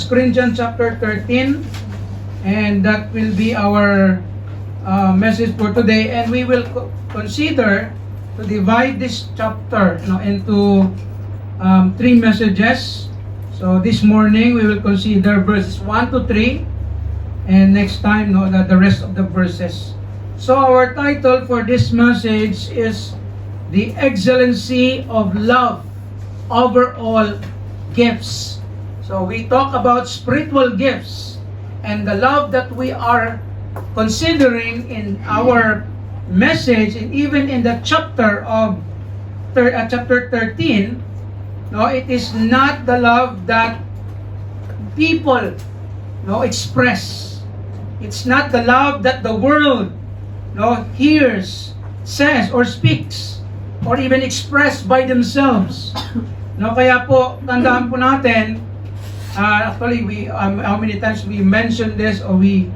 Corinthians chapter 13, and that will be our message for today. And we will consider to divide this chapter into three messages. So this morning we will consider verses 1 to 3, and next time the rest of the verses. So our title for this message is The Excellency of Love Over All Gifts. So we talk about spiritual gifts, and the love that we are considering in our message, and even in the chapter of chapter 13, it is not the love that people express. It's not the love that the world hears, says, or speaks, or even expressed by themselves. Kaya po, tandaan po natin, actually, how many times we mentioned this, or we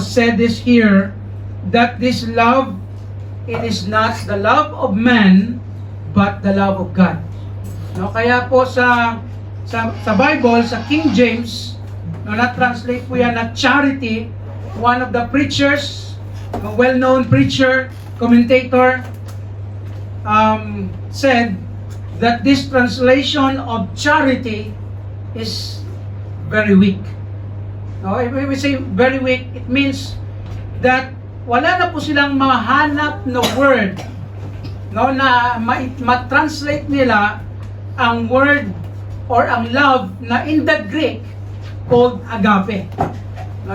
said this here, that this love, it is not the love of man, but the love of God. Kaya po sa Bible, sa King James, na-translate po yan na charity. One of the preachers, a well-known preacher, commentator, said that this translation of charity is very weak. If we say very weak, it means that wala na po silang mahanap na word na ma-translate nila ang word or ang love na in the Greek called agape.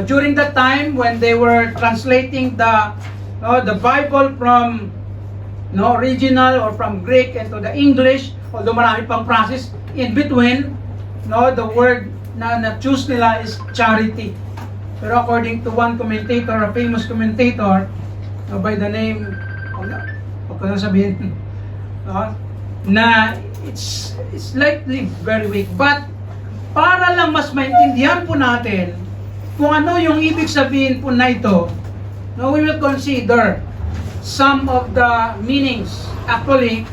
During the time when they were translating the Bible from original or from Greek into the English, although marami pang process in between, the word na choose nila is charity. Pero according to one commentator, a famous commentator, by the name, huwag ko na sabihin, na it's likely very weak. But para lang mas maintindihan po natin kung ano yung ibig sabihin po na ito, we will consider some of the meanings. Actually,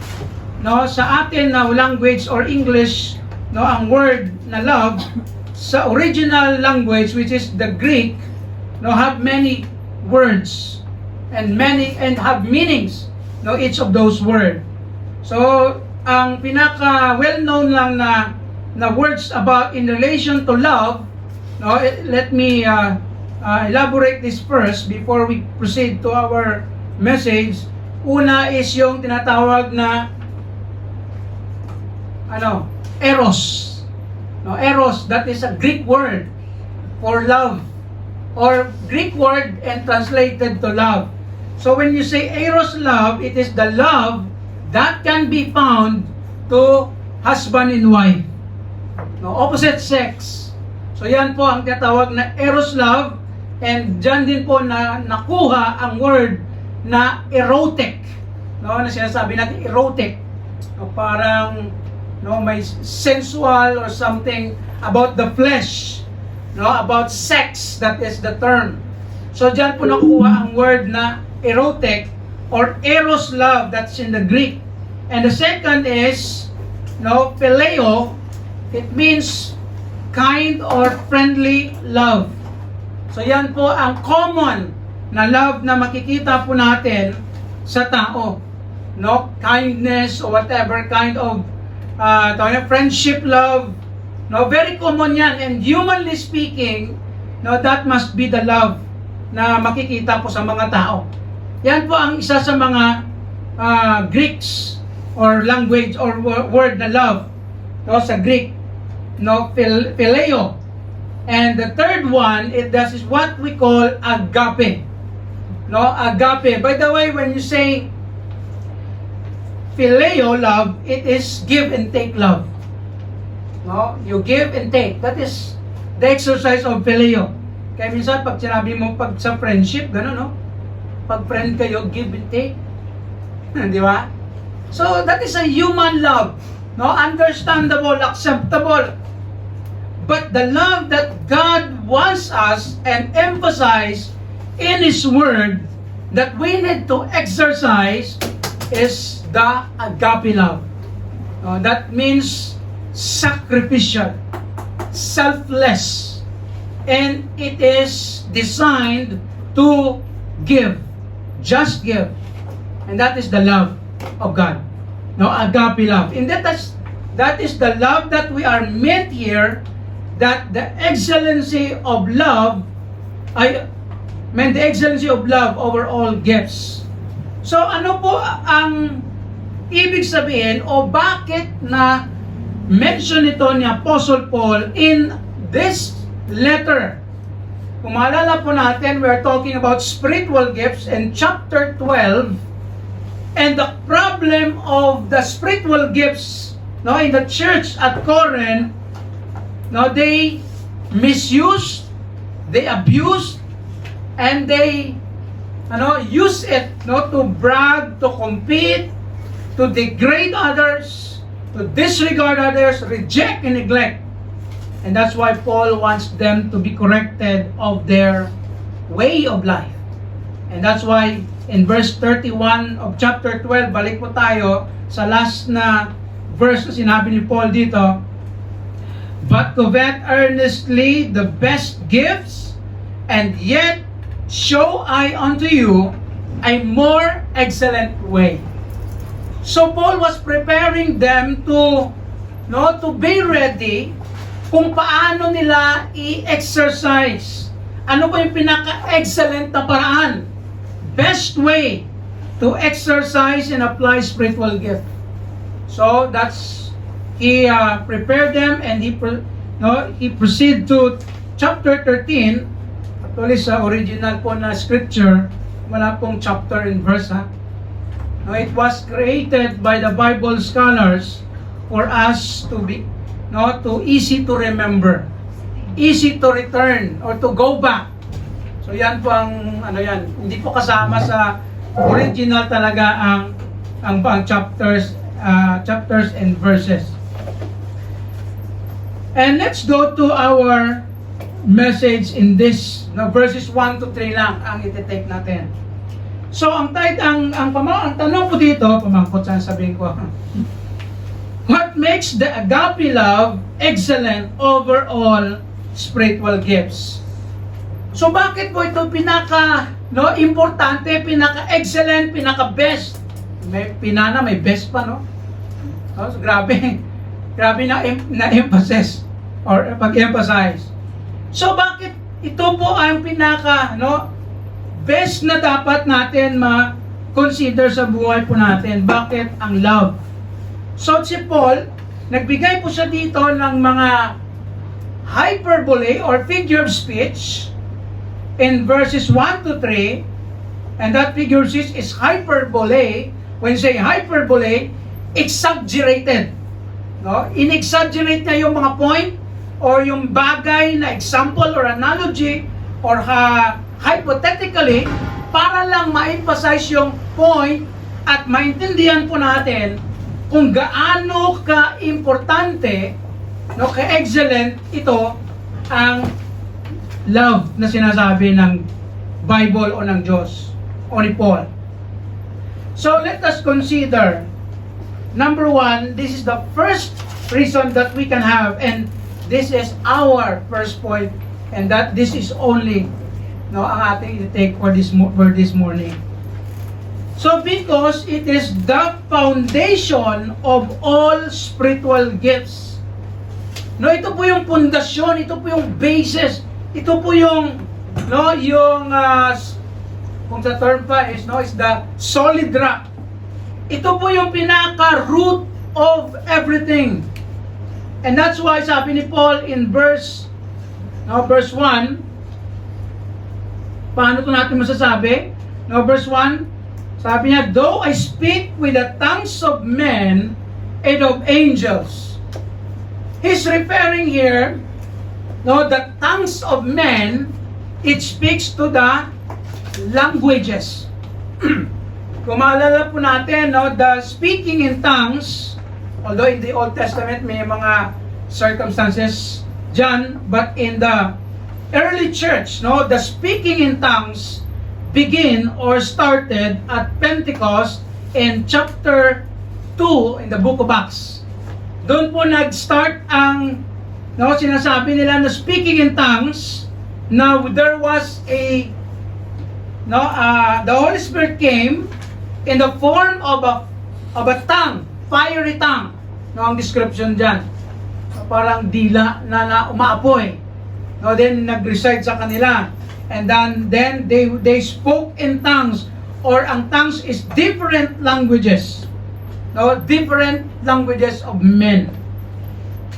sa atin na language or English, ang word na love, sa original language, which is the Greek, have many words and have meanings, each of those words. So ang pinaka well-known lang na words about in relation to love, let me elaborate this first before we proceed to our message. Una is yung tinatawag na eros. Eros, that is a Greek word for love, or Greek word and translated to love. So when you say eros love, it is the love that can be found to husband and wife, opposite sex. So yan po ang tinatawag na eros love, and dyan din po na nakuha ang word na erotic, na sinasabi natin erotic, parang may sensual or something about the flesh, about sex, that is the term. So dyan po nakuha ang word na erotic or eros love, that's in the Greek. And the second is phileo. It means kind or friendly love. So yan po ang common na love na makikita po natin sa tao, kindness or whatever kind of friendship love, very common yan, and humanly speaking, that must be the love na makikita po sa mga tao. Yan po ang isa sa mga Greeks or language or word na love, sa Greek, phileo. And the third one, that is what we call agape. Agape. By the way, when you say phileo love, it is give and take love. You give and take. That is the exercise of phileo. Kaya minsan pag sinabi mo pag sa friendship, gano'n, pag friend kayo, give and take. Di ba? So that is a human love. Understandable, acceptable. But the love that God wants us and emphasize in His Word that we need to exercise is the agape love. That means sacrificial. selfless, and it is designed to give, just give, and that is the love of God. No, agape love, and that is the love that we are meant here. That the excellency of love, the excellency of love over all gifts. So ano po ang ibig sabihin o bakit na mention ito ni Apostle Paul in this letter? Kung maalala po natin, we are talking about spiritual gifts in chapter 12, and the problem of the spiritual gifts, no, in the church at Corinth, no, they misused, they abused, and they use it, no, to brag, to compete, to degrade others, to disregard others, reject and neglect. And that's why Paul wants them to be corrected of their way of life. And that's why in verse 31 of chapter 12, balik po tayo sa last na verse na sinabi ni Paul dito, but covet earnestly the best gifts, and yet show I unto you a more excellent way. So Paul was preparing them to be ready kung paano nila i-exercise. Ano ba yung pinaka-excellent na paraan? Best way to exercise and apply spiritual gift. So he prepared them, and he proceeded to chapter 13. Actually sa original po na scripture, wala pong chapter and verse, ha? No, it was created by the Bible scholars for us to be easy to remember, easy to return or to go back. So yan po ang hindi po kasama sa original talaga ang chapters and verses. And let's go to our message in this, verses 1 to 3 lang ang iti-take natin. So ang tanong po dito, pamangkot saan sabihin ko, what makes the agape love excellent over all spiritual gifts? So bakit po ito importante, pinaka-excellent, pinaka-best? May best pa, no? So, grabe na-emphasize or pag-emphasize. So bakit ito po ang best na dapat natin ma-consider sa buhay po natin? Bakit ang love? So si Paul, nagbigay po siya dito ng mga hyperbole or figure of speech in verses 1 to 3, and that figure of speech is hyperbole. When you say hyperbole, exaggerated. No? In-exaggerate niya yung mga point or yung bagay na example or analogy or hypothetically para lang ma-emphasize yung point at maintindihan po natin kung gaano ka-importante, ka-excellent ito ang love na sinasabi ng Bible o ng Diyos o ni Paul. So let us consider, number one, this is the first reason that we can have, and this is our first point, and that this is only ang ating i-take for this morning. So because it is the foundation of all spiritual gifts. Ito po yung pundasyon, ito po yung basis, ito po yung kung sa term pa is the solid rock. Ito po yung pinaka-root of everything. And that's why sabi ni Paul in verse 1, paano ito natin masasabi? Verse 1, sabi niya, though I speak with the tongues of men and of angels. He's referring here, the tongues of men, it speaks to the languages. Kung maalala po natin, the speaking in tongues, although in the Old Testament may mga circumstances dyan, but in the early church, the speaking in tongues begin or started at Pentecost in chapter 2 in the book of Acts. Doon po nag-start ang No, sinasabi nila na speaking in tongues. Now there was a the Holy Spirit came in the form of a tongue, fiery tongue. No, ang description diyan. Parang dila na umaapoy. No, then nag-reside sa kanila. And then they spoke in tongues, or ang tongues is different languages. No, different languages of men.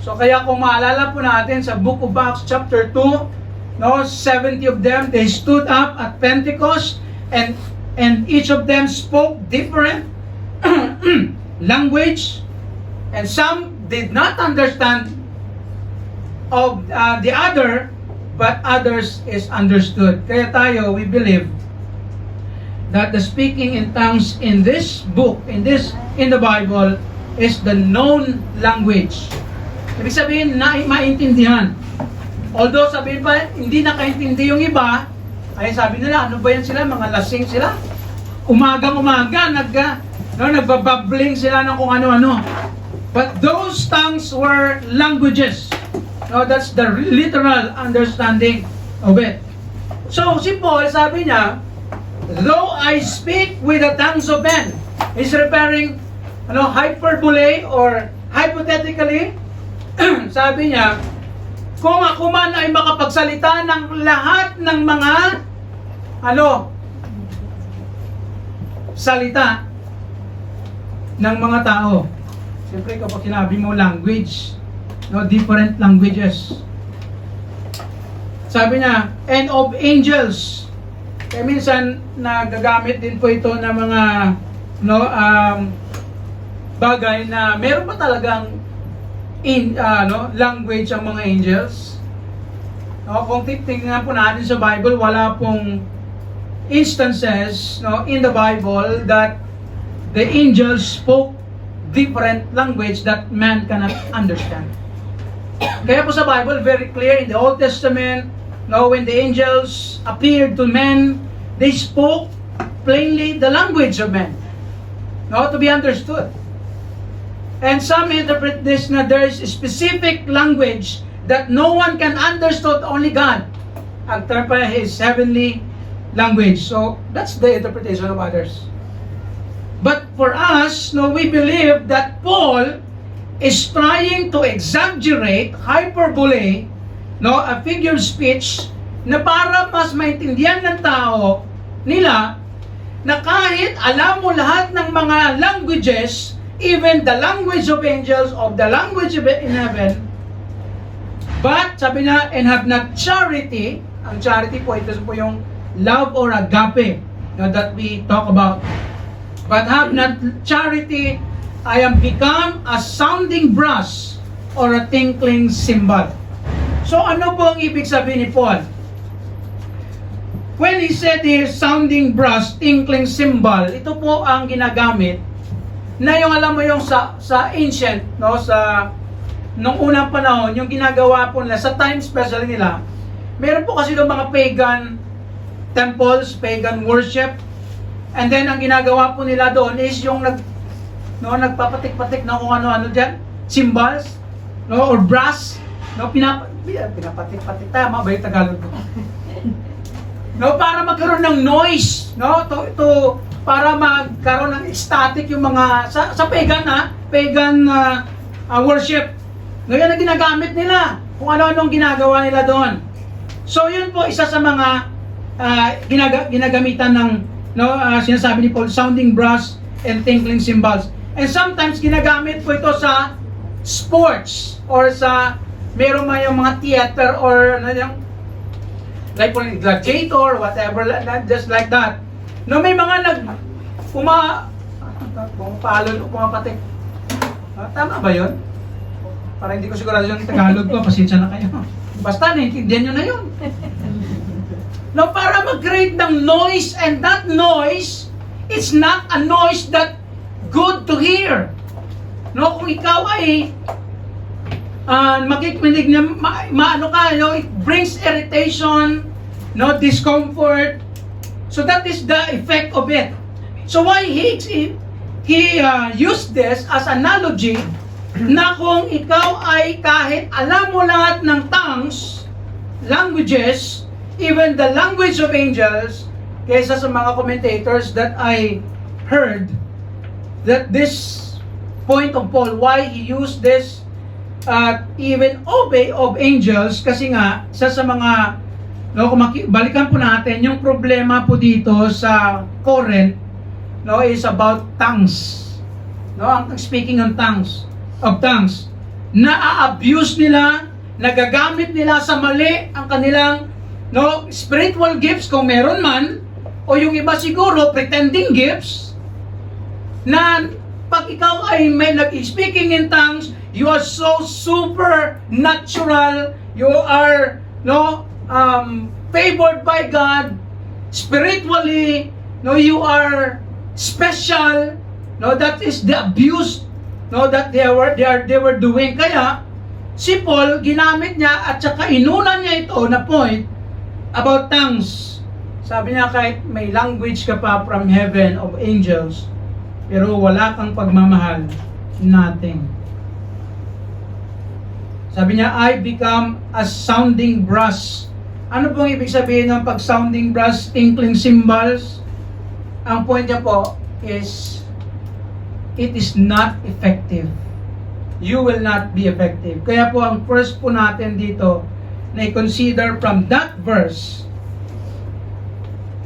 So kaya kung maalala po natin sa Book of Acts chapter 2, no, 70 of them, they stood up at Pentecost, and each of them spoke different language, and some did not understand of the other, but others is understood. Kaya tayo, we believe that the speaking in tongues in this book, in the Bible, is the known language. Ibig sabihin, maintindihan. Although sabihin pa, hindi nakaintindi yung iba, ay sabi nila, ano ba yan sila? Mga lasing sila. Umagang-umaga, nagbababling sila ng kung ano-ano. But those tongues were languages. No, that's the literal understanding of it. So, si Paul, sabi niya, though I speak with the tongues of men, he's referring, hyperbole or hypothetically, sabi niya, kung ako man ay makapagsalita ng lahat ng mga, salita ng mga tao. Siyempre, kapag sinabi mo language, different languages. Sabi niya, and of angels. Kaya minsan, nagagamit din po ito ng mga, bagay na meron pa talagang language ang mga angels. Kung titingnan po natin sa Bible, wala pong instances in the Bible that the angels spoke different language that man cannot understand. Kaya po sa Bible, very clear in the Old Testament, when the angels appeared to men, they spoke plainly the language of men, to be understood. And some interpret this na there is a specific language that no one can understand, only God. Ang term pa is heavenly language. So, that's the interpretation of others. But for us, we believe that Paul is trying to exaggerate, hyperbole, a figure of speech, na para mas maintindihan ng tao nila na kahit alam mo lahat ng mga languages, even the language of angels, of the language of in heaven, but, sabi na, and have not charity, ang charity po, ito po yung love or agape, that we talk about. But have not charity, I am become a sounding brass or a tinkling cymbal. So ano po ang ibig sabihin ni Paul? When he said here, sounding brass, tinkling cymbal, ito po ang ginagamit na yung alam mo yung sa ancient, nung unang panahon, yung ginagawa po nila, sa time special nila, meron po kasi yung mga pagan temples, pagan worship, and then ang ginagawa po nila doon is yung nagpapatik-patik na kung ano-ano dyan, cymbals, or brass, pinapatik-patik, tama ba yung Tagalog ko? Para magkaroon ng noise, para magkaroon ng ecstatic yung mga, sa pagan worship. Yan ang ginagamit nila, kung ano-anong ginagawa nila doon. So yun po, isa sa mga ginagamitan ng, sinasabi ni Paul, sounding brass and tinkling cymbals. And sometimes ginagamit po ito sa sports or sa merong yung mga theater or like for gladiator, whatever, just like that. May mga pumapatik. Tama ba yun? Para hindi ko sigurado yung Tagalog ko, pasensya na kayo. Basta, naintindihan nyo na yun. Para mag-create ng noise, and that noise, it's not a noise that good to hear. Kung ikaw ay makikinig na it brings irritation, discomfort. So that is the effect of it. So why he used this as analogy na kung ikaw ay kahit alam mo lahat ng tongues, languages, even the language of angels, kaysa sa mga commentators that I heard, that this point of Paul, why he used this even obey of angels, kasi nga, isa sa mga, no, balikan po natin, yung problema po dito sa Corinth, no, is about tongues. No, ang speaking of tongues, na-abuse nila, nagagamit nila sa mali ang kanilang, no, spiritual gifts kung meron man, o yung iba siguro pretending gifts, na pag ikaw ay may nag-speaking in tongues, you are so supernatural, you are, no, favored by God spiritually, no, you are special, no, that is the abuse, no, that they were doing. Kaya si Paul ginamit niya at saka inunan niya ito na point about tongues. Sabi niya, kahit may language ka pa from heaven of angels, pero wala kang pagmamahal, nothing. Sabi niya, I become a sounding brass. Ano pong ibig sabihin ng pag-sounding brass, tinkling cymbals? Ang point niya po is, it is not effective. You will not be effective. Kaya po ang first po natin dito na i-consider from that verse,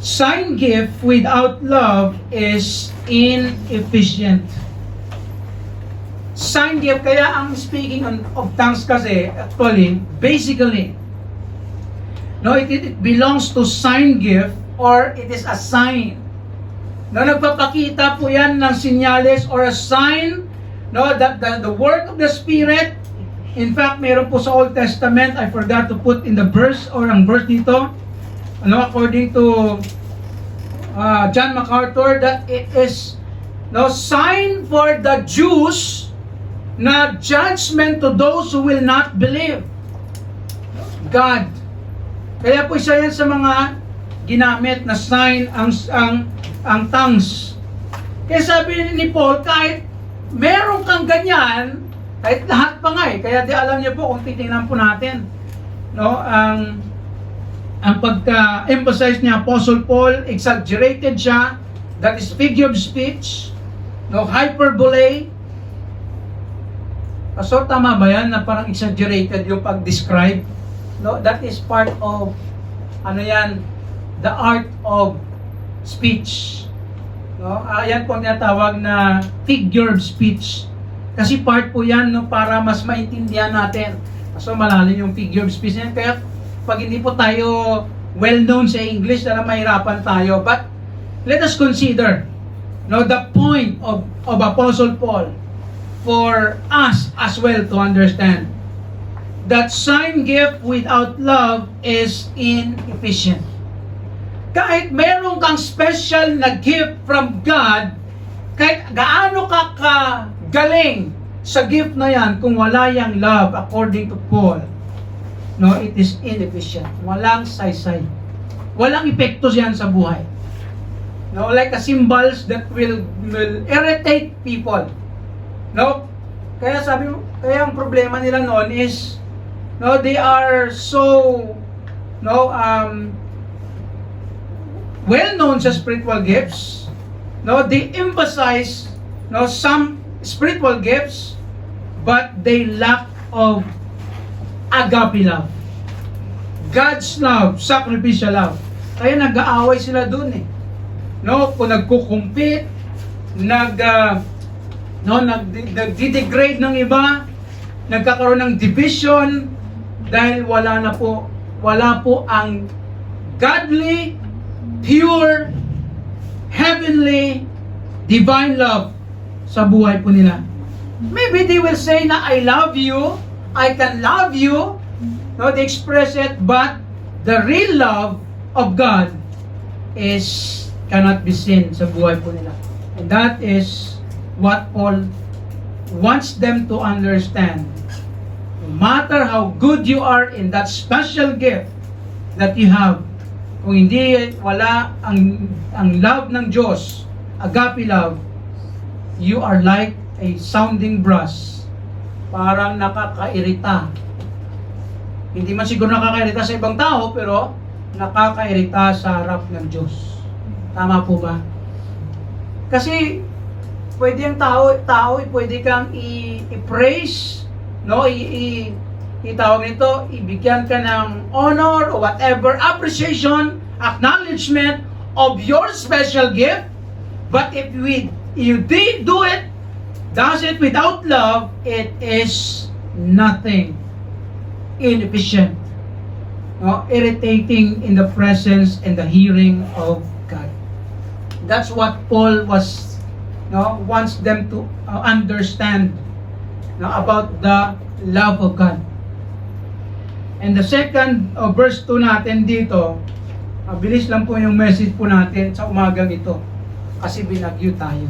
sign gift without love is inefficient. Sign gift, kaya ang speaking of tongues kasi, actually, basically, no, it belongs to sign gift or it is a sign. No, nagpapakita po yan ng sinyales or a sign, no, that the work of the Spirit. In fact, meron po sa Old Testament, I forgot to put in the verse or ang verse dito, ano, according to John MacArthur, that it is no sign for the Jews, na judgment to those who will not believe. God. Kaya po isa yan sa mga ginamit na sign ang tongues. Kaya sabi ni Paul, kahit meron kang ganyan, kahit lahat pa nga kaya di alam niyo po kung titingnan po natin, no, ang pagka-emphasize niya, Apostle Paul, exaggerated siya, that is figure of speech, no, hyperbole. So tama ba yan na parang exaggerated yung pag-describe? No, that is part of, ano yan, the art of speech. No, ayan po ang tinatawag na figure of speech. Kasi part po yan, no, para mas maintindihan natin. So malalim yung figure of speech yan. Kaya pag hindi po tayo well-known sa English, na mahirapan tayo. But let us consider, no, the point of Apostle Paul for us as well to understand that sign gift without love is inefficient. Kahit meron kang special na gift from God, kahit gaano ka kagaling sa gift na yan, kung wala yang love, according to Paul, no, it is inefficient. Walang saysay. Walang epekto yan sa buhay. No, like a symbols that will irritate people. No? Kaya sabi mo, kaya ang problema nila noon is, no, they are so, no, well-known sa spiritual gifts. No, they emphasize, no, some spiritual gifts, but they lack of agape love. God's love, sacrificial love. Kaya nag-aaway sila dun eh. No, kung nagkukumpit, nagdi-degrade ng iba, nagkakaroon ng division dahil wala po ang godly, pure, heavenly, divine love sa buhay po nila. Maybe they will say na I love you, I can love you, no, they express it, but the real love of God cannot be seen sa buhay po nila. And that is what Paul wants them to understand. No matter how good you are in that special gift that you have, kung hindi wala ang love ng Diyos, agape love, you are like a sounding brass parang nakakairita. Hindi man siguro nakakairita sa ibang tao, pero nakakairita sa harap ng Diyos. Tama po ba? Kasi pwede ang tao pwede kang i-praise, no? Itawag nito, ibigyan ka ng honor or whatever, appreciation, acknowledgement of your special gift. But if you did do it, does it without love, it is nothing, inefficient, no? Irritating in the presence and the hearing of God. That's what Paul wants them to understand, about the love of God. And the second verse 2 natin dito, bilis lang po yung message po natin sa umagang ito kasi binagyo tayo.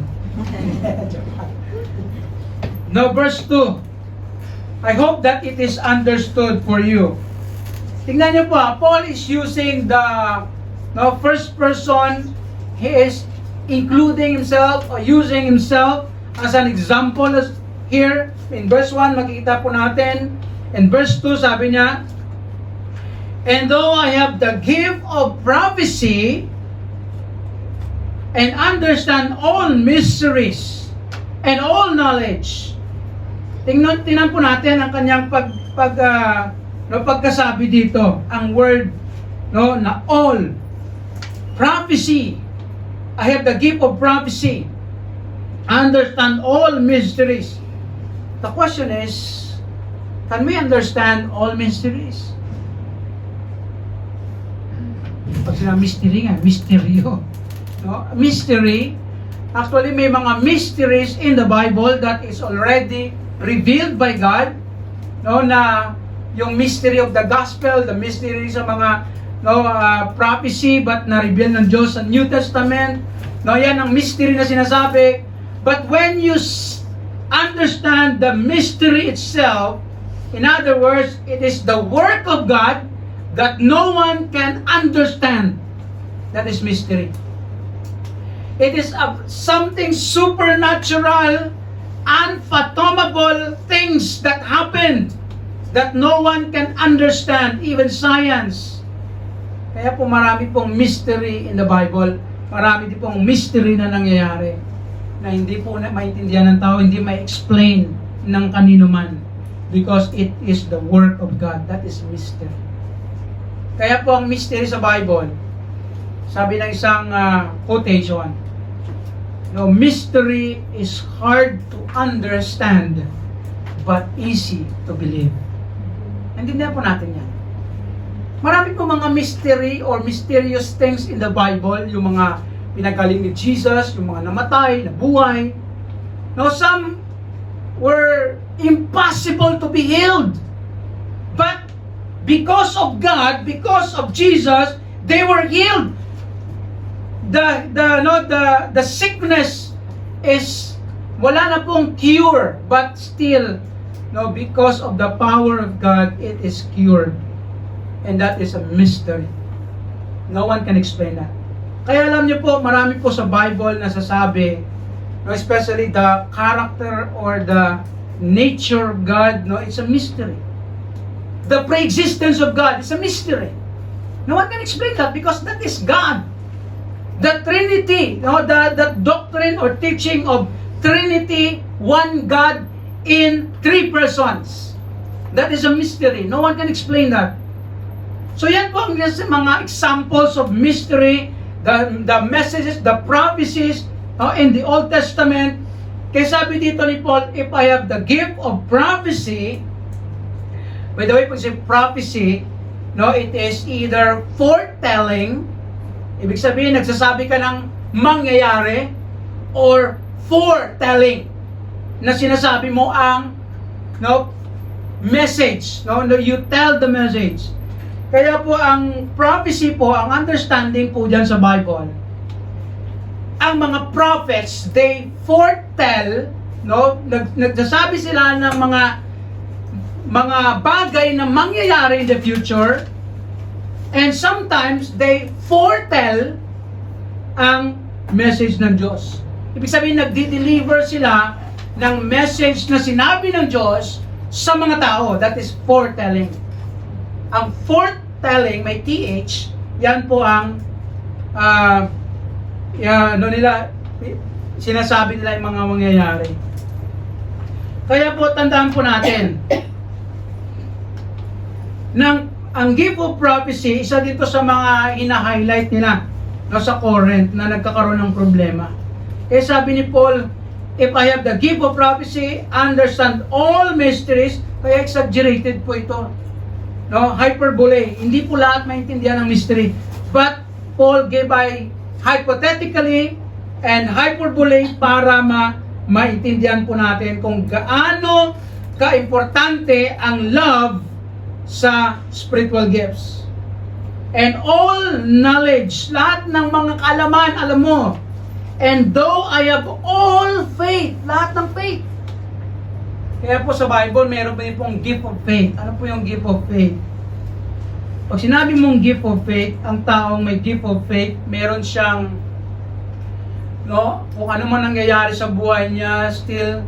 Now verse 2, I hope that it is understood for you. Tingnan niyo po, Paul is using the first person. He is including himself or using himself as an example here. In verse 1, makikita po natin. In verse 2, sabi niya, and though I have the gift of prophecy and understand all mysteries and all knowledge. Tingnan po natin ang kanyang pagkasabi dito. Ang word na all. Prophecy. I have the gift of prophecy. Understand all mysteries. The question is, can we understand all mysteries? Pag sila mystery nga, misteryo. Mystery, actually may mga mysteries in the Bible that is already revealed by God, na yung mystery of the gospel, the mystery sa mga prophecy but na-reveal ng Diyos sa New Testament. Yan ang mystery na sinasabi. But when you understand the mystery itself, in other words, it is the work of God that no one can understand. That is mystery. It is something supernatural, unfathomable things that happen that no one can understand, even science. Kaya po marami pong mystery in the Bible. Marami din pong mystery na nangyayari na hindi po maintindihan ng tao, hindi ma-explain ng kanino man. Because it is the work of God. That is mystery. Kaya po ang mystery sa Bible, sabi ng isang quotation, mystery is hard to understand but easy to believe. Naintindihan po natin yan. Marami po mga mystery or mysterious things in the Bible, yung mga pinagaling ni Jesus, yung mga namatay, nabuhay. Some were impossible to be healed. But because of God, because of Jesus, they were healed. The sickness is wala na pong cure, but still, because of the power of God, it is cured. And that is a mystery. No one can explain that. Kaya alam niyo po, marami po sa Bible na sasabi, especially the character or the nature of God, it's a mystery. The pre-existence of God is a mystery. No one can explain that because that is God. The Trinity, the doctrine or teaching of Trinity, one God in three persons. That is a mystery. No one can explain that. So yan po ang mga examples of mystery, the messages, the prophecies in the Old Testament. Kaya sabi dito ni Paul, if I have the gift of prophecy, by the way, pag si prophecy, it is either foretelling, ibig sabihin, nagsasabi ka ng mangyayari, or foretelling, na sinasabi mo ang message, you tell the message. Kaya po ang prophecy po, ang understanding po dyan sa Bible, ang mga prophets, they foretell, nagsasabi sila ng mga bagay na mangyayari in the future, and sometimes they foretell ang message ng Diyos. Ibig sabihin, nagdi-deliver sila ng message na sinabi ng Diyos sa mga tao. That is foretelling. Ang foretelling, may TH, yan po ang sinasabi nila yung mga mangyayari. Kaya po, tandaan po natin, ang gift of prophecy, isa dito sa mga ina-highlight nila sa Corinth na nagkakaroon ng problema. Eh sabi ni Paul, if I have the gift of prophecy, understand all mysteries, kaya exaggerated po ito. No, hyperbole. Hindi po lahat maintindihan ng mystery. But Paul gave by hypothetically and hyperbole para maintindihan po natin kung gaano kaimportante ang love sa spiritual gifts. And all knowledge, lahat ng mga kaalaman, alam mo. And though I have all faith, lahat ng faith. Kaya po sa Bible, meron din pong gift of faith. Ano po yung gift of faith? Pag sinabi mong gift of faith, ang taong may gift of faith, meron siyang, kung ano man nangyayari sa buhay niya, still,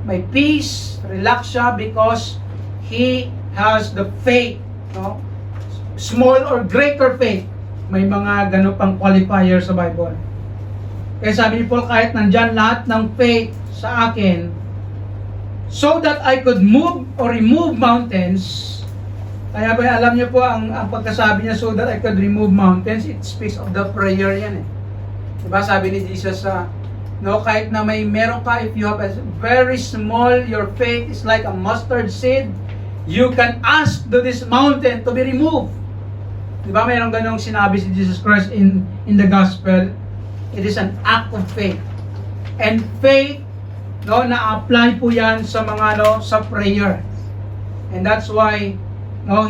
may peace, relax siya because he has the faith, small or greater faith. May mga ganun pang qualifier sa Bible. Kaya sabi ni Paul, kahit nandyan lahat ng faith sa akin, so that I could move or remove mountains. Kaya ba alam niyo po ang pagkasabi niya, so that I could remove mountains, it speaks of the prayer yan eh. Diba sabi ni Jesus kahit na meron ka, if you have a very small, your faith is like a mustard seed, you can ask to this mountain to be removed. Diba mayroong ganong sinabi si Jesus Christ in the gospel. It is an act of faith. And faith, na-apply po yan sa mga sa prayer. And that's why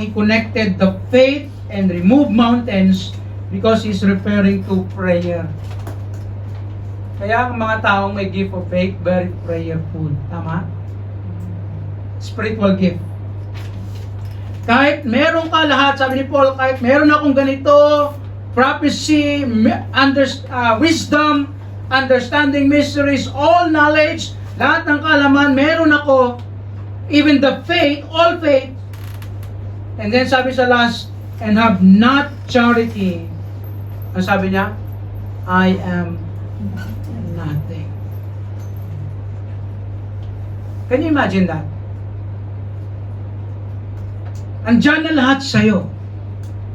he connected the faith and removed mountains because he's referring to prayer. Kaya ang mga taong may gift of faith, very prayerful. Tama? Spiritual gift. Kahit meron ka lahat, sabi ni Paul, kahit meron akong ganito, prophecy, wisdom, understanding mysteries, all knowledge, lahat ng kaalaman, meron ako, even the faith, all faith. And then sabi sa last, and have not charity. Ang sabi niya, I am nothing. Can you imagine that? Andyan na lahat sa'yo,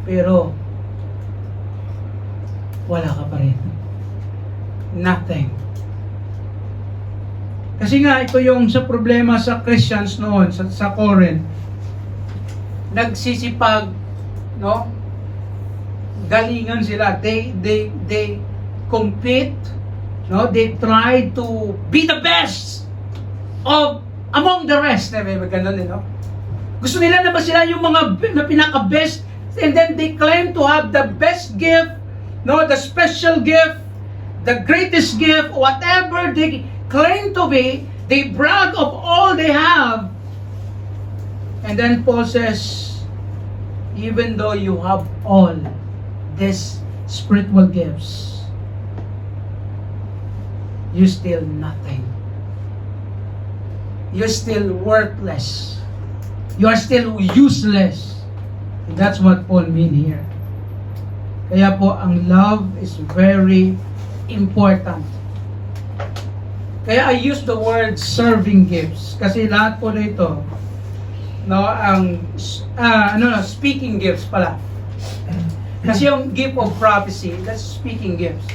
pero wala ka pa rin. Nothing. Kasi nga, ito yung sa problema sa Christians noon, sa Corinth. Nagsisipag, galingan sila. They compete, they try to be the best of among the rest. Ganun din, Gusto nila na ba sila yung mga na pinaka-best, and then they claim to have the best gift, the special gift, the greatest gift, whatever they claim to be, they brag of all they have. And then Paul says, even though you have all these spiritual gifts, you're still nothing. You're still worthless. You are still useless. And that's what Paul means here. Kaya po, ang love is very important. Kaya I use the word serving gifts kasi lahat po nito speaking gifts pala. Kasi yung gift of prophecy, that's speaking gifts.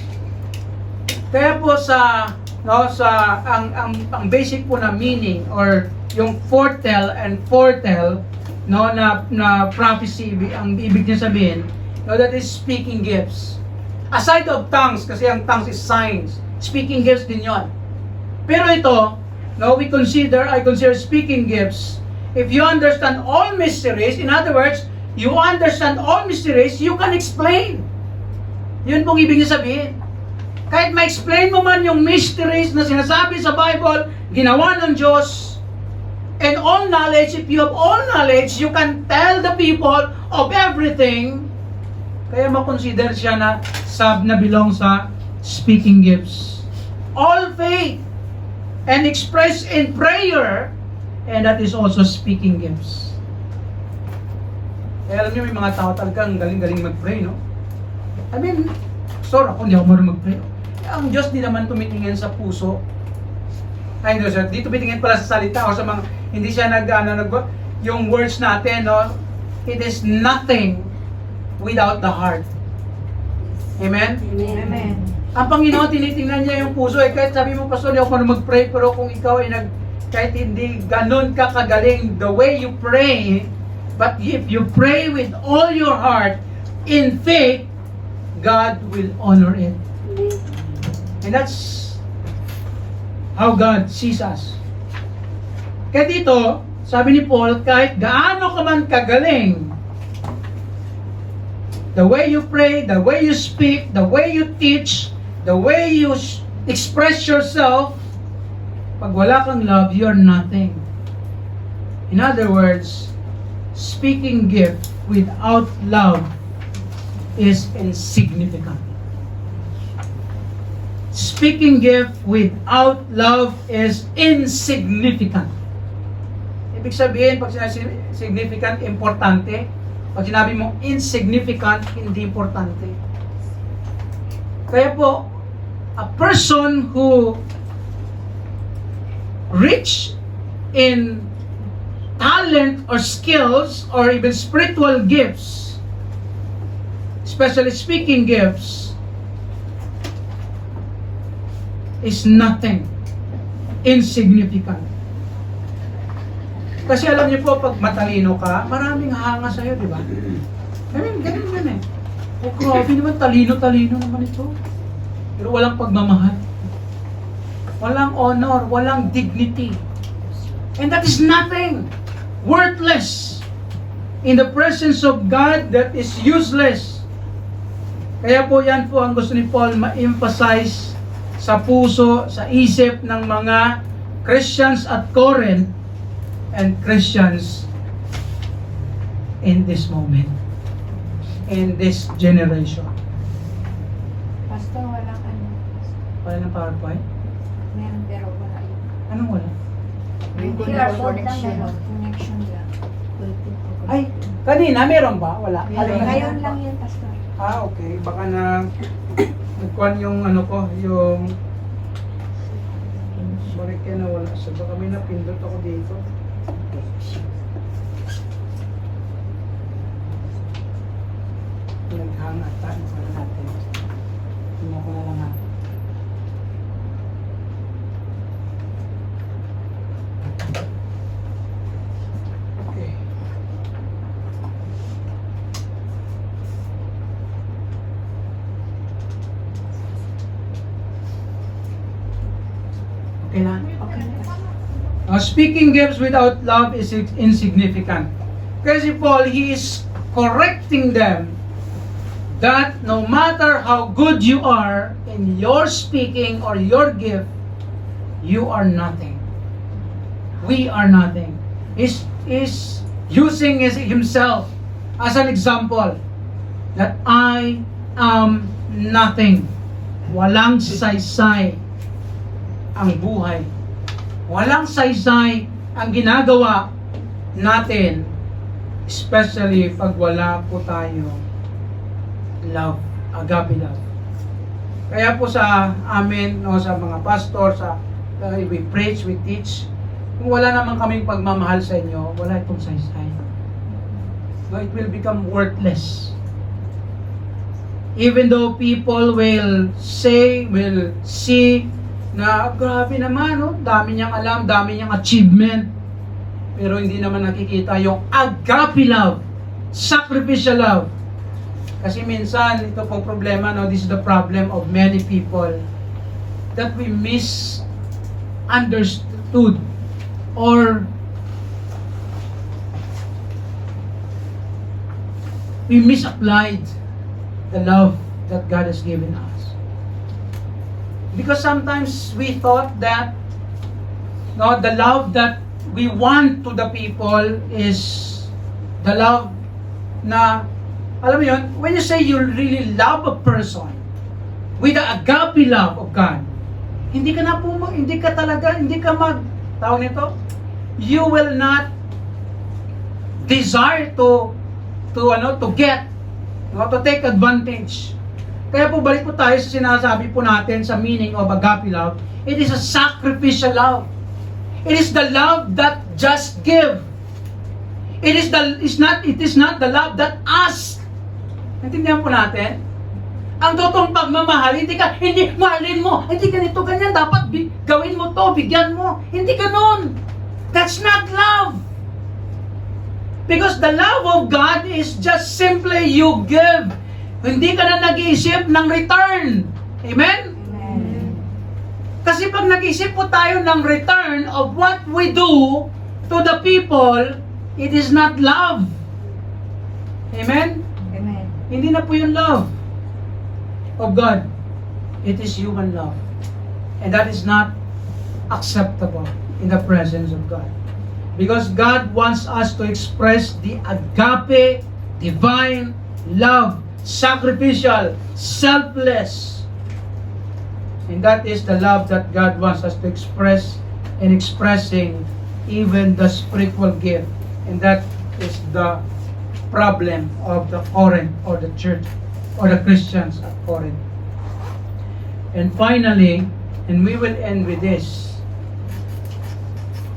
Kaya po ang basic po na meaning or yung foretell na prophecy, ang ibig niya sabihin, that is speaking gifts. Aside of tongues, kasi ang tongues is signs, speaking gifts din yon. Pero ito, I consider speaking gifts. If you understand all mysteries, in other words, you understand all mysteries, you can explain. Yun pong ibig niya sabihin. Kahit ma-explain mo man yung mysteries na sinasabi sa Bible, ginawa ng Diyos, and all knowledge, if you have all knowledge, you can tell the people of everything. Kaya ma-consider siya na belong sa speaking gifts. All faith and expressed in prayer and that is also speaking gifts. Kaya alam niyo, may mga tao talagang galing-galing mag-pray, no? I mean, sorry, ako hindi ako marunong mag-pray. Ang Diyos di naman tumitingin sa puso. Ay, no, sir. Di tumitingin pala sa salita o sa mga, hindi siya yung words natin, no? It is nothing without the heart. Amen? Amen. Ang Panginoon, tinitingnan niya yung puso. Kahit sabi mo, Pastor, di ako marunong mag-pray, pero kung ikaw ay kahit hindi ganun ka kagaling, the way you pray, but if you pray with all your heart, in faith, God will honor it. And that's how God sees us. Kaya dito, sabi ni Paul, kahit gaano ka man kagaling, the way you pray, the way you speak, the way you teach, the way you express yourself, pag wala kang love, you're nothing. In other words, speaking gift without love is insignificant. Speaking gift without love is insignificant. Ibig sabihin, pag sinabi significant, importante. Pag sinabi mo insignificant, hindi importante. Kaya po, a person who rich in talent or skills or even spiritual gifts, especially speaking gifts, is nothing, insignificant. Kasi alam niyo po, pag matalino ka, maraming hanga sa'yo, di ba? I mean, ganun yan eh. Oh, grabe naman, talino-talino naman ito. Pero walang pagmamahal. Walang honor, walang dignity. And that is nothing. Worthless. In the presence of God, that is useless. Kaya po yan po ang gusto ni Paul ma-emphasize sa puso, sa isip ng mga Christians at Corinth and Christians in this moment, in this generation. Pastor, walang ano. Wala ng PowerPoint? Meron pero wala yun. Anong wala? QR code lang meron. Connection lang. Ay, kanina meron ba? Wala. Ngayon lang yun, Pastor. Ah, okay. Baka na nagkuhan yung ano ko, yung bakit kaya nawala siya? Baka may napindot ako dito. Naghang ata. Ano natin? Tingnan ko na lang ha. Okay. Okay na? Okay na, Pastor. Speaking gifts without love is insignificant. Kasi Paul, he is correcting them that no matter how good you are in your speaking or your gift, you are nothing. We are nothing. He's using himself as an example that I am nothing. Walang saysay ang buhay. Walang saysay ang ginagawa natin, especially pag wala po tayo love, agape love. Kaya po sa amin, no, sa mga pastor, we preach, we teach, kung wala naman kaming pagmamahal sa inyo, wala itong saysay. No, it will become worthless. Even though people will say, will see, na grabe naman, no? Dami niyang alam, dami niyang achievement, pero hindi naman nakikita yung agape love, sacrificial love. Kasi minsan, ito pong problema, no? This is the problem of many people, that we misunderstood or we misapplied the love that God has given us. Because sometimes we thought that, no, the love that we want to the people is the love na, alam mo yun, when you say you really love a person with the agape love of God, hindi ka tawag nito, you will not desire to get, to take advantage. Kaya po balik po tayo sa sinasabi po natin sa meaning of agape love. It is a sacrificial love. It is the love that just give. It is not the love that ask. Naintindihan po natin? Ang totoong pagmamahal, hindi mahalin mo, hindi ganito, ganyan, dapat gawin mo to, bigyan mo. Hindi ganun. That's not love. Because the love of God is just simply you give. Hindi ka na nag-iisip ng return. Amen? Amen. Kasi pag nag-isip po tayo ng return of what we do to the people, it is not love. Amen? Amen. Hindi na po yung love of God. It is human love. And that is not acceptable in the presence of God. Because God wants us to express the agape, divine love, sacrificial, selfless. And that is the love that God wants us to express in expressing even the spiritual gift. And that is the problem of the Corinth or the church or the Christians at Corinth. And finally, and we will end with this.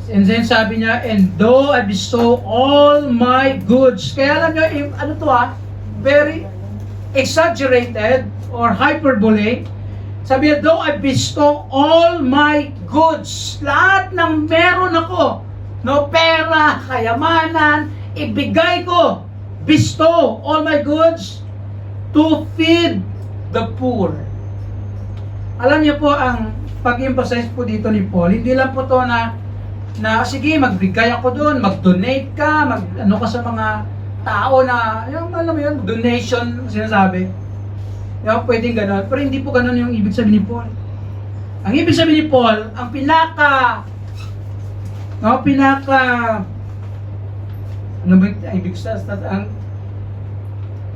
And then sabi niya, and though I bestow all my goods. Kaya alam niyo, very exaggerated or hyperbole. Sabi niya, though I bestow all my goods. Lahat ng meron ako, pera, kayamanan, ibigay ko, bestow all my goods to feed the poor. Alam niyo po, ang pag-emphasize po dito ni Paul, hindi lang po to na sige, magbigay ako doon, mag-donate ka, ka sa mga tao na, yung, alam mo yun, donation, sinasabi. Yung pwedeng gano'n. Pero hindi po gano'n yung ibig sabihin ni Paul. Ang ibig sabihin ni Paul, ang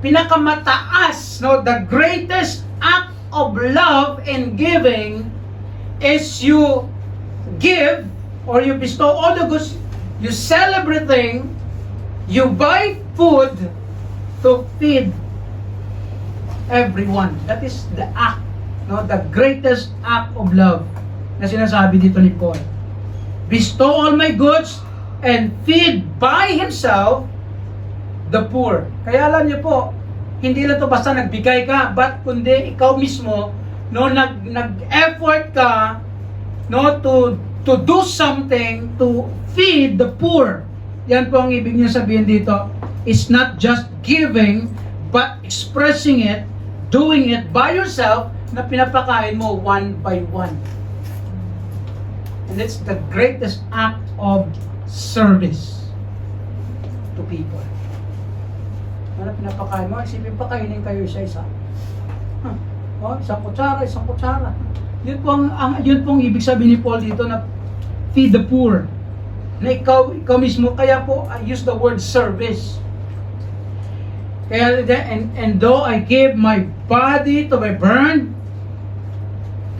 pinakamataas, the greatest act of love and giving is you give or you bestow all the goods, you sell everything, you buy food to feed everyone. That is the act, the greatest act of love na sinasabi dito ni Paul. Bestow all my goods and feed by himself the poor. Kaya alam niyo po, hindi lang to basta nagbigay ka, but kundi ikaw mismo, nag-effort ka, to do something to feed the poor. Yan po ang ibig niya sabihin dito. It's not just giving, but expressing it, doing it by yourself, na pinapakain mo one by one. And it's the greatest act of service to people. Ano pinapakain mo? Isipin pa, kainin kayo isa-isa. Isang kutsara. Yun pong ibig sabihin ni Paul dito na feed the poor. Na ikaw mismo, kaya po I use the word service. Kaya, and though I give my body to be burned,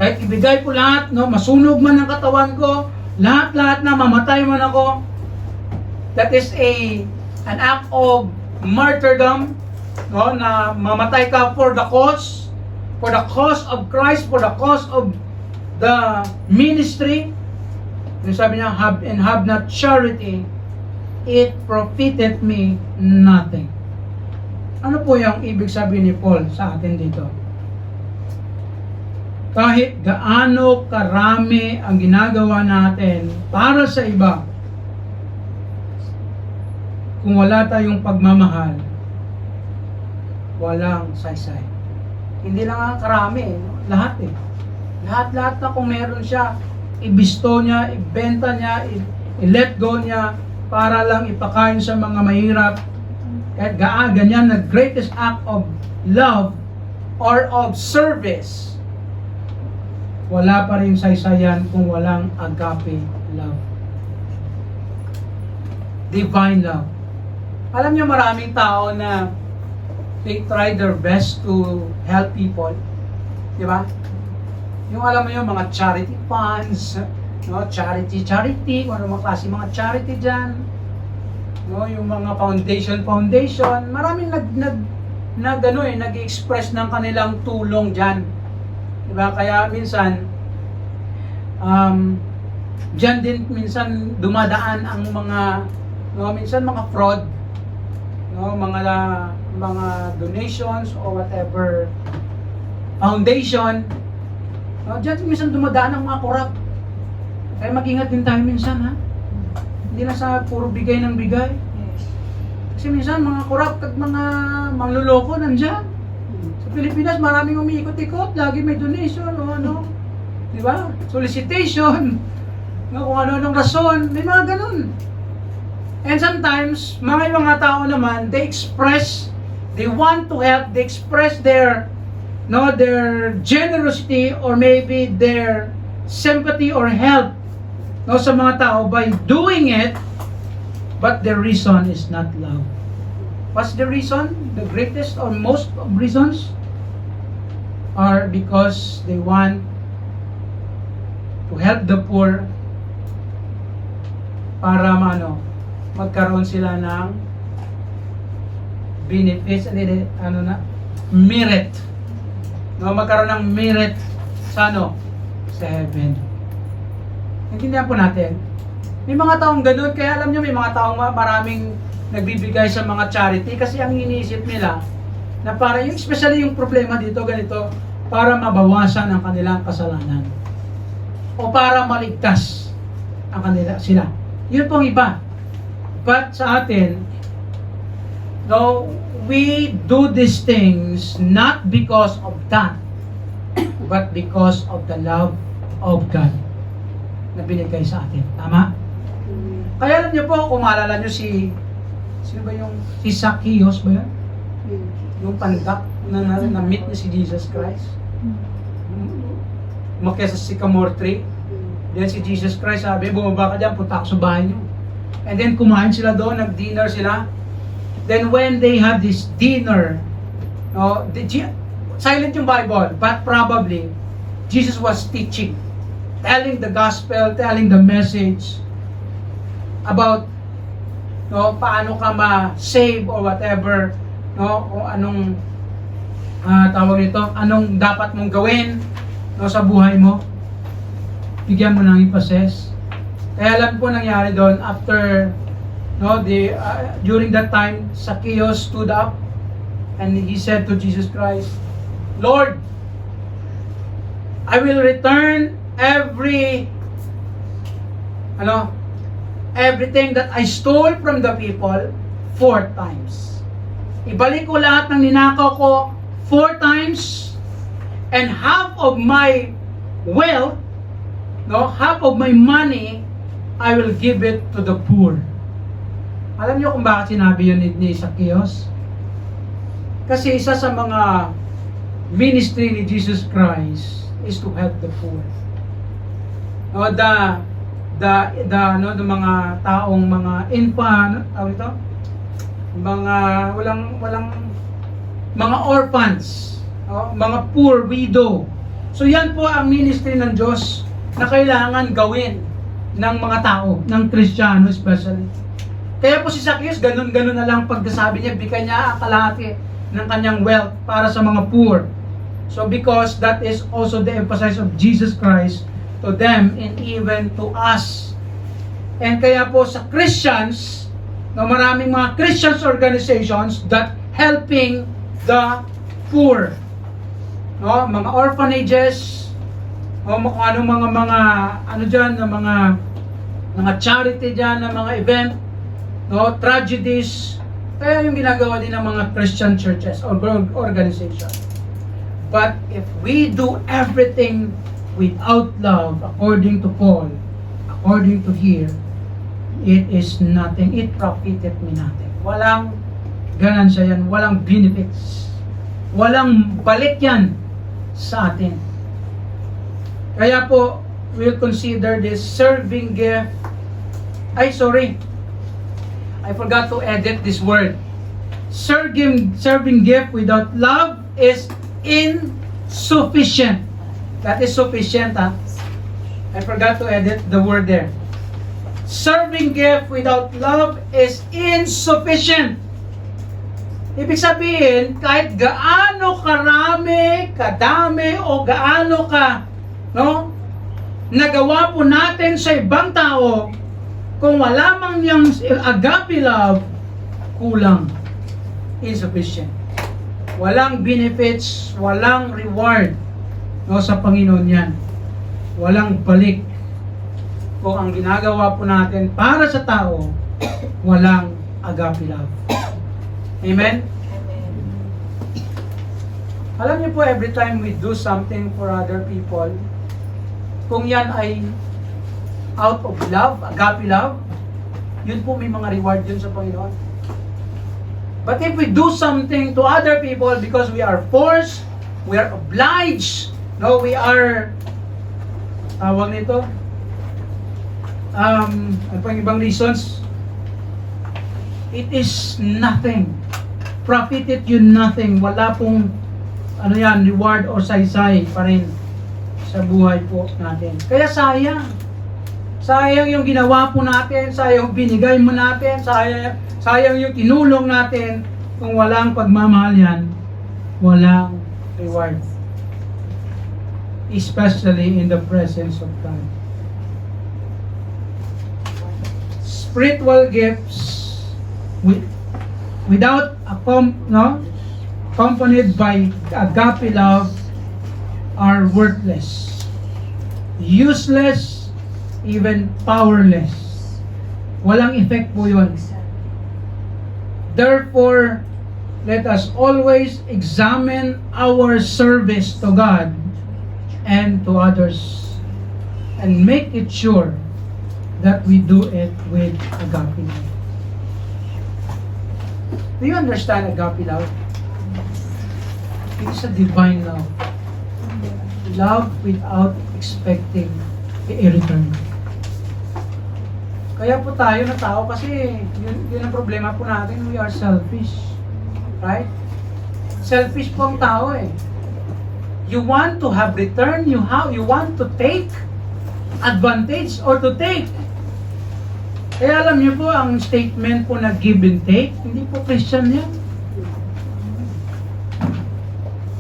kahit ibigay ko lahat, masunog man ang katawan ko, lahat na mamatay man ako, that is an act of martyrdom, na mamatay ka for the cause of Christ, for the cause of the ministry. Yung sabi niya, have not charity, it profited me nothing. Ano po yung ibig sabihin ni Paul sa atin dito? Kahit gaano karami ang ginagawa natin para sa iba, kung wala tayong pagmamahal, walang saysay. Hindi lang ang karami, lahat Lahat na kung meron siya, ibisto niya, ibenta niya, i-let go niya, para lang ipakain sa mga mahirap. Kahit ganyan na greatest act of love or of service, wala pa rin saysayan kung walang agape love. Divine love. Alam niyo, maraming tao na they try their best to help people. Di ba? Yung alam mo yung mga charity funds, No, charity, kung ano mga klase mga charity dyan. No, yung mga foundation, maraming nag-express ng kanilang tulong dyan. Diba? Kaya minsan, dyan din minsan dumadaan ang mga, no, minsan mga fraud, no, mga donations or whatever foundation. No, dyan minsan dumadaan ang mga corrupt. Kaya mag-ingat din tayo minsan, ha? Hindi lang sa puro bigay ng bigay. Yes. Kasi minsan mga corrupt at mga mangluloko nandyan. Sa Pilipinas maraming umiikot-ikot, lagi may donation o ano. Di ba? Solicitation. No, kung ano-anong rason, may mga ganun. And sometimes, mga tao naman, they want to help, they express their generosity or maybe their sympathy or help, no, sa mga tao by doing it, but the reason is not love. What's the reason? The greatest or most of reasons are because they want to help the poor para magkaroon sila ng benefits, merit. No, magkaroon ng merit sa sa heaven. Intindihan po natin. May mga taong ganun, kaya alam nyo, may mga taong maraming nagbibigay sa mga charity kasi ang iniisip nila na para yung, especially yung problema dito, ganito, para mabawasan ang kanilang kasalanan o para maligtas ang sila. Yun pong iba. But sa atin, no, we do these things not because of that, but because of the love of God na binigay sa atin. Tama? Kaya alam niyo po, kung maalala niyo si Zacchaeus ba yan? Yung pandak na meet niya si Jesus Christ. Umakyat sa sycamore tree. Then si Jesus Christ sabi, bumaba ka dyan, punta ako sa bahay niyo. And then kumain sila doon, nag-dinner sila. Then when they had this dinner, no, silent yung Bible, but probably Jesus was teaching, telling the gospel, telling the message about, no, paano ka ma-save or whatever, no, kung anong tawag nito, anong dapat mong gawin, no, sa buhay mo. Bigyan mo ng emphasis. Kaya alam po nangyari doon after, no, during that time, Zacchaeus stood up and he said to Jesus Christ, Lord, I will return everything that I stole from the people 4 times. Ibalik ko lahat ng ninakaw ko 4 times, and half of my wealth, no, half of my money, I will give it to the poor. Alam niyo kung bakit sinabi yun ni Zacchaeus? Kasi isa sa mga ministry ni Jesus Christ is to help the poor. No, the mga taong mga infant, mga walang mga orphans, no, mga poor widow. So yan po ang ministry ng Diyos na kailangan gawin ng mga tao, ng Kristiyano especially. Kaya po si Zacchaeus, ganun-ganun na lang pagkasabi niya, bigay niya kalahati ng kanyang wealth para sa mga poor. So because that is also the emphasis of Jesus Christ to them and even to us. And kaya po sa Christians, no, maraming mga Christians organizations that helping the poor. No, mga orphanages, o kung anong mga charity diyan, na mga event, no, tragedies. Kaya yung ginagawa din ng mga Christian churches or organization. But if we do everything without love, according to Paul, according to here, it is nothing. It profited me nothing. Walang ganansya yan, walang benefits, walang balik yan sa atin. Kaya po, we'll consider this serving gift. I forgot to edit this word. Serving gift without love is insufficient. That is sufficient, ha? I forgot to edit the word there. Serving gift without love is insufficient. Ibig sabihin, kahit gaano karami, kadami, o gaano ka, no, nagawa po natin sa ibang tao, kung wala mang yung agape love, kulang. Insufficient. Walang benefits, walang reward, no, sa Panginoon yan. Walang balik. Kung ang ginagawa po natin para sa tao, walang agape love. Amen? Alam niyo po, every time we do something for other people, kung yan ay out of love, agape love, yun po may mga reward yun sa Panginoon. But if we do something to other people because we are forced, we are obliged, no, we are, tawag nito, ano pang ibang reasons, it is nothing. Profited you nothing. Wala pong ano yan, reward o saysay pa rin sa buhay po natin. Kaya sayang. Sayang yung ginawa po natin, sayang yung binigay mo natin, sayang yung tinulong natin. Kung walang pagmamahal yan, walang reward. Especially in the presence of God. Spiritual gifts without accompanied by agape love are worthless, useless, even powerless. Walang effect po yun. Therefore, let us always examine our service to God and to others and make it sure that we do it with agape love. Do you understand agape love? It is a divine love. Love without expecting a return. Kaya po tayo na tao kasi yun ang problema po natin. We are selfish. Right? Selfish po ang tao eh. You want to have return, you want to take advantage or to take. Kaya alam niyo po, ang statement po na give and take, hindi po Christian yan.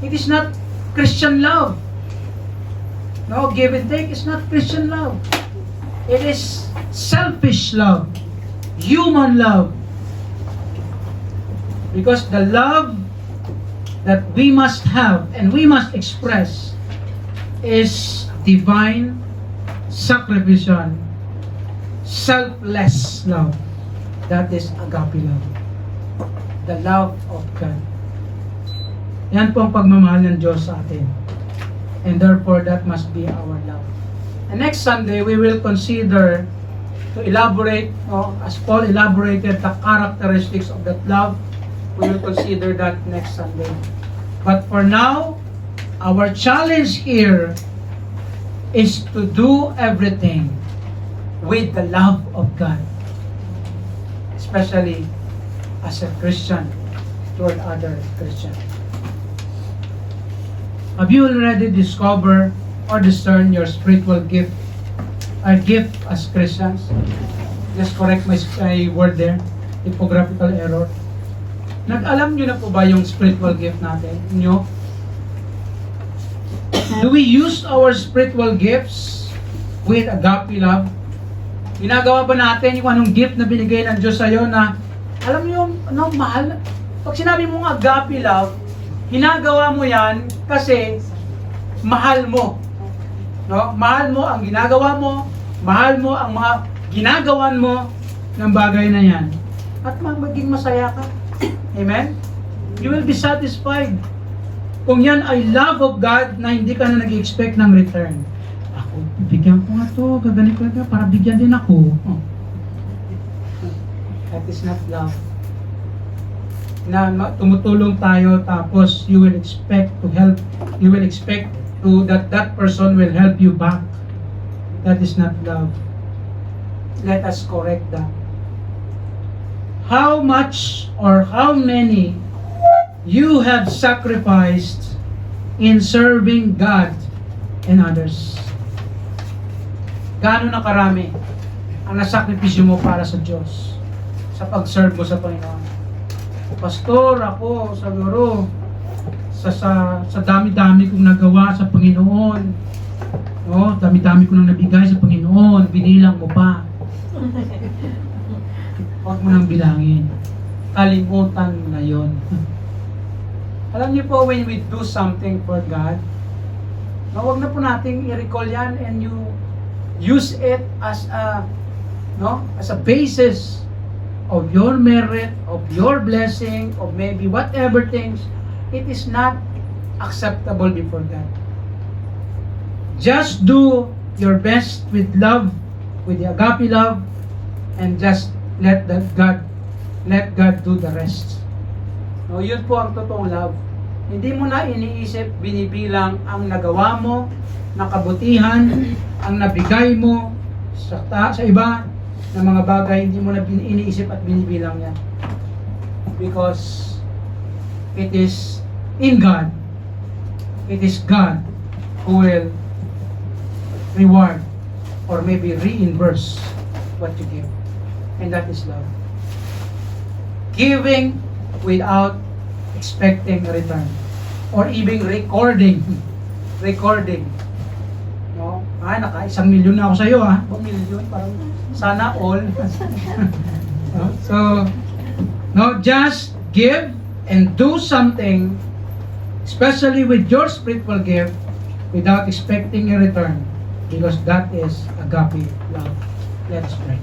It is not Christian love. No, give and take is not Christian love. It is selfish love. Human love. Because the love that we must have and we must express is divine, sacrificial, selfless love. That is agape love. The love of God. Yan po ang pagmamahal ng Diyos sa atin. And therefore, that must be our love. And next Sunday, we will consider to elaborate, as Paul elaborated the characteristics of that love. We will consider that next Sunday. But for now, our challenge here is to do everything with the love of God, especially as a Christian toward other Christians. Have you already discovered or discerned your spiritual gift as Christians? Just correct my word there, typographical error. Nag-alam nyo na po ba yung spiritual gift natin? Nyo? Do we use our spiritual gifts with agape love? Ginagawa ba natin yung anong gift na binigay ng Diyos sa'yo na, alam mo yung, mahal? Pag sinabi mong agape love, ginagawa mo yan kasi mahal mo. No? Mahal mo ang ginagawa mo, mahal mo ang mga ginagawan mo ng bagay na yan. At maging masaya ka. Amen? You will be satisfied. Kung yan ay love of God na hindi ka na nag-expect ng return. Ako, bigyan ko nga to, gaganit ko na para bigyan din ako. Oh. That is not love. Na tumutulong tayo tapos you will expect to that person will help you back. That is not love. Let us correct that. How much or how many you have sacrificed in serving God and others? gaano na karami ang nasakripisyo mo para sa Diyos sa pag-serve mo sa Panginoon. Pastor, ako siguro sa dami-dami kong nagawa sa Panginoon, no, dami-dami ko nang nabigay sa Panginoon, binilang mo pa. Huwag mo nang bilangin. Kalimutan mo na yon. Alam niyo po, when we do something for God, no, huwag na po nating i-recall yan and you use it as a basis of your merit, of your blessing, of maybe whatever things. It is not acceptable before God. Just do your best with love, with the agape love, and just let God do the rest. No, yun po ang totoong love. Hindi mo na iniisip, binibilang ang nagawa mo, na kabutihan, ang nabigay mo sa iba na mga bagay, hindi mo na iniisip at binibilang yan. Because it is in God, it is God who will reward or maybe reimburse what you give. And that is love. Giving without expecting a return or even recording. No? Naka 1 milyon na ako sa iyo, ha? 1 milyon, parang sana all. No? So, no, just give and do something, especially with your spiritual gift, without expecting a return, because that is agape love. Let's pray.